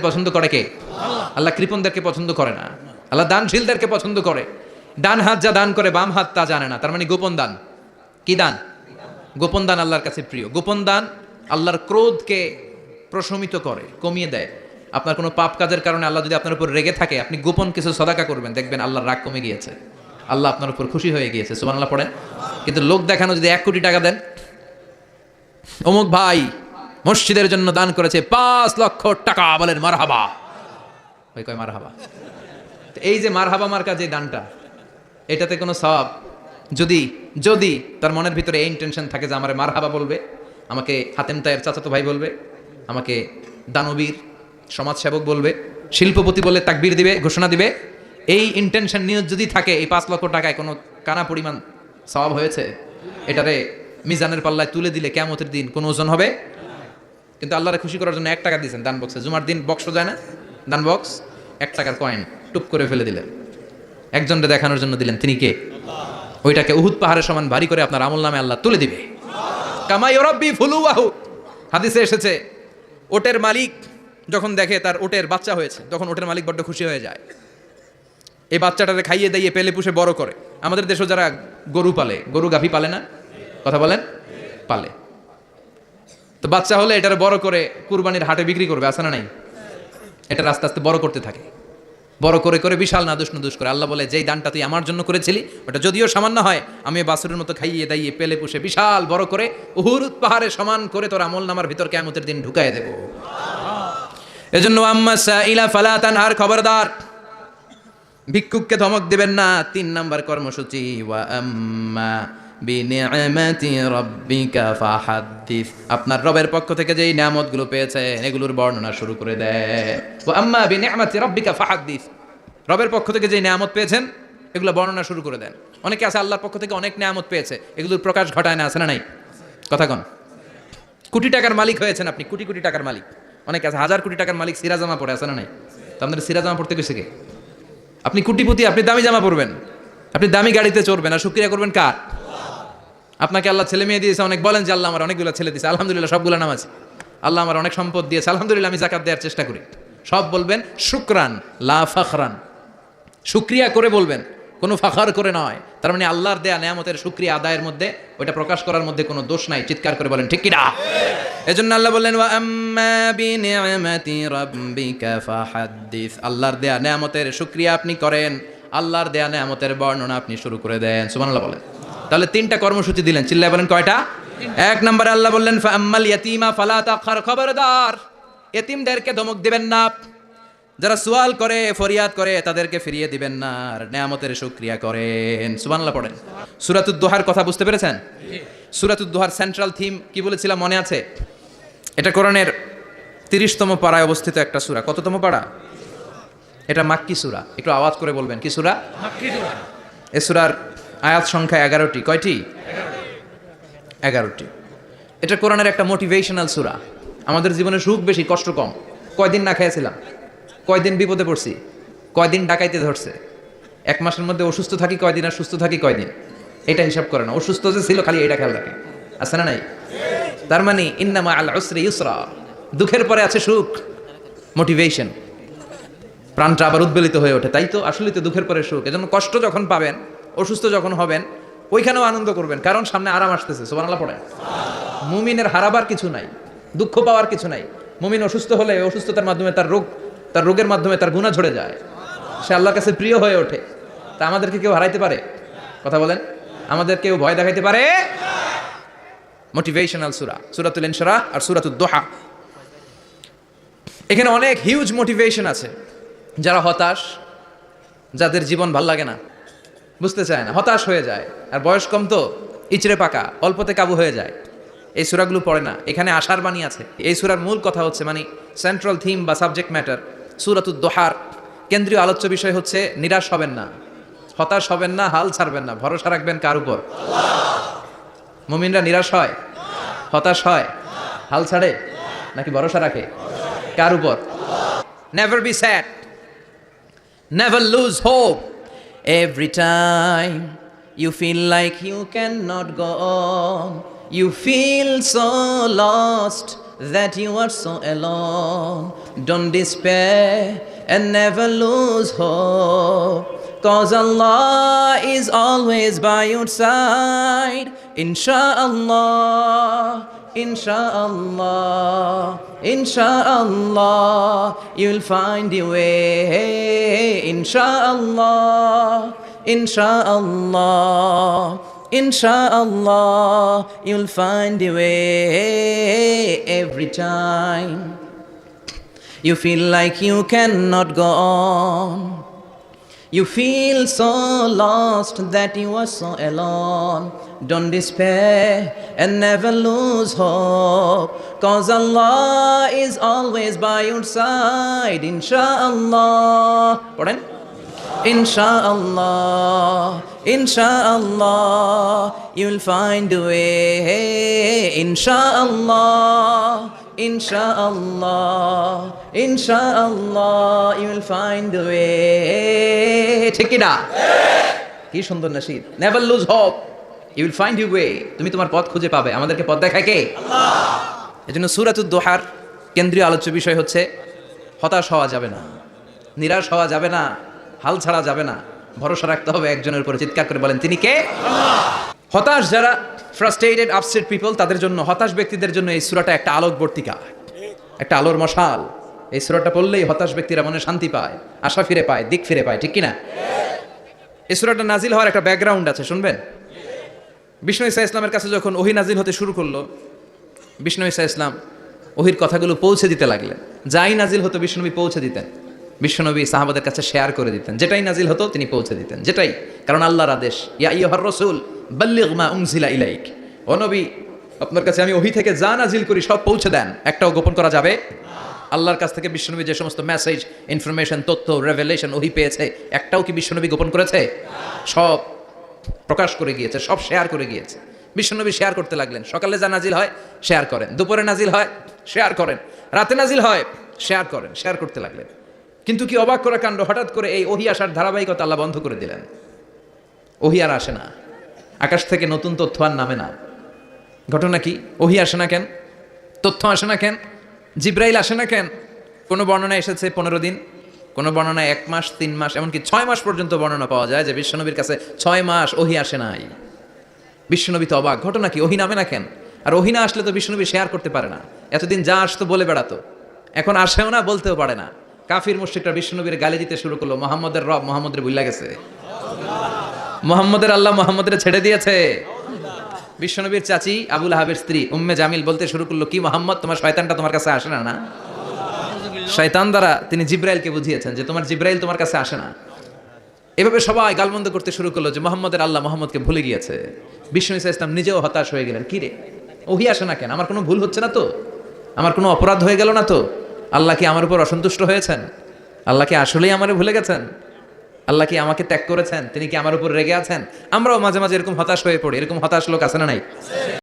পছন্দ করে কে? আল্লাহ কৃপণদেরকে পছন্দ করে না, আল্লাহ দানশীলদেরকে পছন্দ করে। ডান হাত যা দান করে বাম হাত তা জানে না, তার মানে গোপন দান। কি দান? গোপন দান আল্লাহর কাছে প্রিয়। গোপন দান আল্লাহর ক্রোধকে প্রশমিত করে, কমিয়ে দেয়। আপনার কোনো পাপ কাজের কারণে আল্লাহ যদি আপনার উপর রেগে থাকে, আপনি গোপন কিছু সদাকা করবেন, দেখবেন আল্লাহর রাগ কমে গিয়েছে, আল্লাহ আপনার উপর খুশি হয়ে গিয়েছে। সুবহানাল্লাহ পড়েন। কিন্তু লোক দেখানো যদি 1 কোটি টাকা দেন, অমুক ভাই মসজিদের জন্য দান করেছে 5 লক্ষ টাকা, বলেন মারহাবা। ওই কয় মারহাবা। এই যে মারহাবা মার্কা যে দানটা, এটাতে কোনো সওয়াব যদি যদি তার মনের ভিতরে এই ইন্টেনশন থাকে যে আমারে মারহাবা বলবে, আমাকে হাতেম তায়ের চাচাতো ভাই বলবে, আমাকে দানবীর সমাজসেবক বলবে, শিল্পপতি বলে তাকবীর দিবে, ঘোষণা দিবে, এই ইন্টেনশন নিয়ে যদি থাকে, এই 5 লক্ষ টাকায় কোনো কানা পরিমাণ সওয়াব হয়েছে, এটারে মিজানের পাল্লায় তুলে দিলে কিয়ামতের দিন কোনো ওজন হবে। কিন্তু আল্লাহরে খুশি করার জন্য 1 টাকা দিয়েছেন দান বক্সে, জুমার দিন বক্স যায় না, দান বক্স, 1 টাকার কয়েন টুপ করে ফেলে দিলেন, একজনকে দেখানোর জন্য দিলেন, তিনি কে? ওইটাকে উহুদ পাহাড়ের সমান ভারী করে আপনার আমল নামে আল্লাহ তুলে দিবে। কামা ইউরাব্বি ফুলুয়াহু, হাদিসে এসেছে, ওটের মালিক যখন দেখে তার ওটের বাচ্চা হয়েছে, তখন ওটের মালিক বড্ড খুশি হয়ে যায়। এই বাচ্চাটাকে খাইয়ে দাইয়ে পেলে পুষে বড় করে। আমাদের দেশে যারা গরু পালে, গরু গাভী পালে না, কথা বলেন, পালে, তো বাচ্চা হলে এটার বড় করে কুরবানির হাটে বিক্রি করবে, আছে না নাই? এটা আস্তে আস্তে বড় করতে থাকে, বড় করে করে বিশাল নাদুস নুদুস করে। আল্লাহ বলে, যেই দানটা তুই আমার জন্য করেছিলি, ওটা যদিও সামান্য হয়, আমি বাছুরের মতো খাইয়ে দাইয়ে পেলে পুষে বিশাল বড় করে উহুদ পাহাড়ে সমান করে তোর আমল নামার ভিতর কিয়ামতের দিন ঢুকায় দেব। এজন্য আম্মা সাইলা ফালা তানহার, খবরদার ভিক্ষুককে ধমক দিবেন না। 3 নাম্বার কর্মসূচি, ওয়া আম্মা বিনিআমাতি রাব্বিকা ফাহাদ্দিস, আপনার রবের পক্ষ থেকে যেই নিয়ামতগুলো পেয়েছেন এগুলোর বর্ণনা শুরু করে দেন। ওয়া আম্মা বিনিআমাতি রাব্বিকা ফাহাদ্দিস, রবের পক্ষ থেকে যেই নিয়ামত পেয়েছেন এগুলো বর্ণনা শুরু করে দেন। অনেকে আছে আল্লাহর পক্ষ থেকে অনেক নিয়ামত পেয়েছে, এগুলোর প্রকাশ ঘটায় না, আছে না নাই? কথা কন। কোটি টাকার মালিক হয়েছেন আপনি, কোটি কোটি টাকার মালিক। অনেকে আছে 1000 কোটি টাকার মালিক, সিরাজামা পড়ে, আছে না নাই? তো আপনাদের সিরাজামা পড়তে গেছে কে? আপনি কোটিপতি, আপনি দামি জামা পরবেন, আপনি দামি গাড়িতে চড়বেন, আর শুকরিয়া করবেন কার? আপনাকে আল্লাহ ছেলে মেয়ে দিয়েছে, অনেক বলেন যে আল্লাহ আমার অনেকগুলো ছেলে দিয়েছে, আলহামদুলিল্লাহ সবগুলো নামাজি। আল্লাহ আমার অনেক সম্পদ দিয়েছে, আলহামদুলিল্লাহ আমি যাকাত দেওয়ার চেষ্টা করি। সব বলবেন শুকরান লা ফাখরান, শুকরিয়া করে বলবেন, কোনো ফাখার করে নয়। তার মানে আল্লাহর দেয়া নিয়ামতের শুকরিয়া আদায়ের মধ্যে, ওইটা প্রকাশ করার মধ্যে কোনো দোষ নাই। চিৎকার করে বলেন ঠিক কি না? এজন্য আল্লাহ বললেন, ওয়া আম্মা বিনিআমাতি রাব্বিকা ফাহাদ্দিস, আল্লাহর দেয়া নিয়ামতের শুকরিয়া আপনি করেন, আল্লাহর দেয়া নিয়ামতের বর্ণনা আপনি শুরু করে দেন। সুবহানাল্লাহ বলেন। তাহলে 3টা কর্মসূচি দিলেন, চিল্লায় বলেন কয়টা? 1 নম্বরে আল্লাহ বললেন, ফাআম্মাল ইয়াতীমা ফালা তাকহার, খবরদার এতিমদেরকে ধমক দিবেন না, যারা সুয়াল করে ফরিয়াদ করে তাদেরকে ফিরিয়ে দিবেন না, আর নিয়ামতের শুকরিয়া করেন। সুবহানাল্লাহ পড়েন। সূরাতুদ দোহার কথা বুঝতে পেরেছেন? সূরাতুদ দোহার সেন্ট্রাল থিম কি বলেছিলাম মনে আছে? এটা কোরআনের 30তম পারায় অবস্থিত একটা সূরা। কততম পারা? এটা মাক্কি সূরা। একটু আওয়াজ করে বলবেন, কি সূরা? মাক্কি সূরা। এই সূরার আয়াত সংখ্যা 11টি। কয়টি? 11টি। এটা কোরআনের একটা মোটিভেশনাল সূরা। আমাদের জীবনে সুখ বেশি, কষ্ট কম। কয়দিন না খেয়েছিলাম, কয়দিন বিপদে পড়ছি, কয়দিন ডাকাইতে ধরছে, 1 মাসের মধ্যে অসুস্থ থাকি কয়দিন, আর সুস্থ থাকি কয়দিন, এটা হিসাব করে না। অসুস্থ যে ছিল খালি এটা খেয়াল রাখে, আছে না নাই? তার মানে ইন্না মাআল উসরি ইউসরা, দুঃখের পরে আছে সুখ, মোটিভেশন। প্রাণটা আবার উদ্বেলিত হয়ে ওঠে, তাই তো আসলে তো দুঃখের পরে সুখ। এজন্য কষ্ট যখন পাবেন, অসুস্থ যখন হবেন, ওইখানেও আনন্দ করবেন, কারণ সামনে আরাম আসতেছে। সুবহানাল্লাহ পড়েন। মুমিনের হারাবার কিছু নাই, দুঃখ পাওয়ার কিছু নাই। মুমিন অসুস্থ হলে অসুস্থতার মাধ্যমে তার রোগের মাধ্যমে তার গুনাহ ঝরে যায়, সে আল্লাহর কাছে প্রিয় হয়ে ওঠে। তা আমাদেরকে কেউ হারাইতে পারে? কথা বলেন। আমাদের কেউ ভয় দেখাইতে পারে? মোটিভেশনাল সূরা, সূরাতুল ইনশিরাহ আর সূরাতুদ দোহা। এখানে অনেক হিউজ মোটিভেশন আছে। যারা হতাশ, যাদের জীবন ভাল লাগে না, বুঝতে চায় না, হতাশ হয়ে যায়, আর বয়স কম তো ইচড়ে পাকা, অল্পতে কাবু হয়ে যায়, এই সূরাগুলো পড়ে না। এখানে আশার বাণী আছে। এই সূরার মূল কথা হচ্ছে, মানে সেন্ট্রাল থিম বা সাবজেক্ট ম্যাটার, সূরাতুদ দোহার কেন্দ্রীয় আলোচ্য বিষয় হচ্ছে নিরাশ হবেন না, হতাশ হবেন না, হাল ছাড়বেন না, ভরসা রাখবেন কার উপর? মুমিনরা নিরাশ হয়, হতাশ হয়, হাল ছাড়ে নাকি ভরসা রাখে? কার উপর? Never be sad, never lose hope. Every time you feel like you cannot go on, you feel so lost, that you are so alone. Don't despair and never lose hope, 'cause Allah is always by your side. Insha'Allah, Insha'Allah, Insha'Allah, you'll find your way. Insha'Allah, Insha'Allah, Insha'Allah, you'll find your way. Every time you feel like you cannot go on, you feel so lost that you are so alone. Don't despair and never lose hope, 'cause Allah is always by your side. Insha'Allah. Pardon? Insha'Allah, Insha'Allah, you'll find a way. Insha'Allah, Insha'Allah, Insha'Allah, you'll find a way. ঠিক কি না? কি সুন্দর nasheed. Never lose hope, you will find your way. তুমি তোমার পথ খুঁজে পাবে। আমাদেরকে পথ দেখায় কে? আল্লাহ। এজন্য সূরাতুদ দোহার কেন্দ্রীয় আলোচ্য বিষয় হচ্ছে হতাশ হওয়া যাবে না, নিরাশ হওয়া যাবে না, হাল ছাড়া যাবে না, ভরসা রাখতে হবে একজনের উপরে। চিৎকার করে বলেন তিনি কে? হতাশ যারা, ফ্রাস্ট্রেটেড আপসেট পিপল, তাদের জন্য, হতাশ ব্যক্তিদের জন্য এই সূরাটা একটা আলোকবর্তিকা, একটা আলোর মশাল। এই সূরাটা পড়লেই হতাশ ব্যক্তিরা মনে শান্তি পায়, আশা ফিরে পায়, দিক ফিরে পায়। ঠিক কিনা? এই সূরাটা নাজিল হওয়ার একটা ব্যাকগ্রাউন্ড আছে, শুনবেন। বিষ্ণু ঈসা ইসলামের কাছে যখন ওহী নাজিল হতে শুরু করলো, বিষ্ণু ঈসা ইসলাম ওহীর কথাগুলো পৌঁছে দিতে লাগলেন। যাই নাজিল হতো বিষ্ণুনবী পৌঁছে দিতেন, বিশ্বনবী সাহাবাদের কাছে শেয়ার করে দিতেন। যেটাই নাজিল হতো তিনি পৌঁছে দিতেন, যেটাই, কারণ আল্লাহর আদেশ, ইয়া আইয়ুহার রাসূল বাল্লিগ মা উনজিলা ইলাইক, ও নবী আপনার কাছে আমি ওহী থেকে যা নাজিল করি সব পৌঁছে দেন, একটাও গোপন করা যাবে না। আল্লাহর কাছ থেকে বিশ্বনবী যে সমস্ত মেসেজ, ইনফরমেশন, তথ্য, রেভেলেশন ওহী পেয়েছে, একটাও কি বিশ্বনবী গোপন করেছে? সব প্রকাশ করে গিয়েছে, সব শেয়ার করে গিয়েছে। বিশ্বনবী শেয়ার করতে লাগলেন। সকালে যা নাজিল হয় শেয়ার করেন, দুপুরে নাজিল হয় শেয়ার করেন, রাতে নাজিল হয় শেয়ার করেন, শেয়ার করতে লাগলেন। কিন্তু কি অবাক করা কাণ্ড, হঠাৎ করে এই ওহী আসার ধারাবাহিকতা আল্লাহ বন্ধ করে দিলেন। ওহী আর আসে না, আকাশ থেকে নতুন তথ্য আর নামে না। ঘটনা কি? ওহী আসে না কেন? তথ্য আসে না কেন? জিব্রাইল আসে না কেন? কোনো বর্ণনায় এসেছে 15 দিন, কোনো বর্ণনায় 1 মাস, 3 মাস, এমনকি 6 মাস পর্যন্ত বর্ণনা পাওয়া যায় যে বিশ্বনবীর কাছে 6 মাস ওহী আসে নাই। বিশ্বনবী তো অবাক, ঘটনা কি? ওহী নামে না কেন? আর ওহী না আসলে তো বিশ্বনবী শেয়ার করতে পারে না। এতদিন যা আসতো বলে বেড়াতো, এখন আসেও না, বলতেও পারে না। কাফির মুশরিকরা বিশ্বনবীর গালি দিতে শুরু করলো, মুহাম্মদের রব মুহাম্মদের ভুলে গেছে, মুহাম্মদের আল্লাহ মুহাম্মদের ছেড়ে দিয়েছে। বিশ্বনবীর চাচি আবু লাহাবের স্ত্রী উম্মে জামিল বলতে শুরু করলো, কি মুহাম্মদ, তোমার শয়তানটা তোমার কাছে আসে না? না, শয়তান দ্বারা তিনি জিব্রাইলকে বুঝিয়েছেন যে তোমার জিব্রাইল তোমার কাছে আসে না। এভাবে সবাই গালমন্দ করতে শুরু করলো যে মুহাম্মদের আল্লাহ মুহাম্মদকে ভুলে গিয়েছে। বিষ্ণু ঈসা ইসলাম নিজেও হতাশ হয়ে গেলেন। কি রে, ওহী আসে না কেন? আমার কোনো ভুল হচ্ছে না তো? আমার কোনো অপরাধ হয়ে গেল না তো? আল্লাহ কি আমার উপর অসন্তুষ্ট হয়েছেন? আল্লাহ কি আসলেই আমারে ভুলে গেছেন? আল্লাহ কি আমাকে ত্যাগ করেছেন? তিনি কি আমার উপর রেগে আছেন? আমরাও মাঝে মাঝে এরকম হতাশ হয়ে পড়ি। এরকম হতাশ লোক আছে না নাই?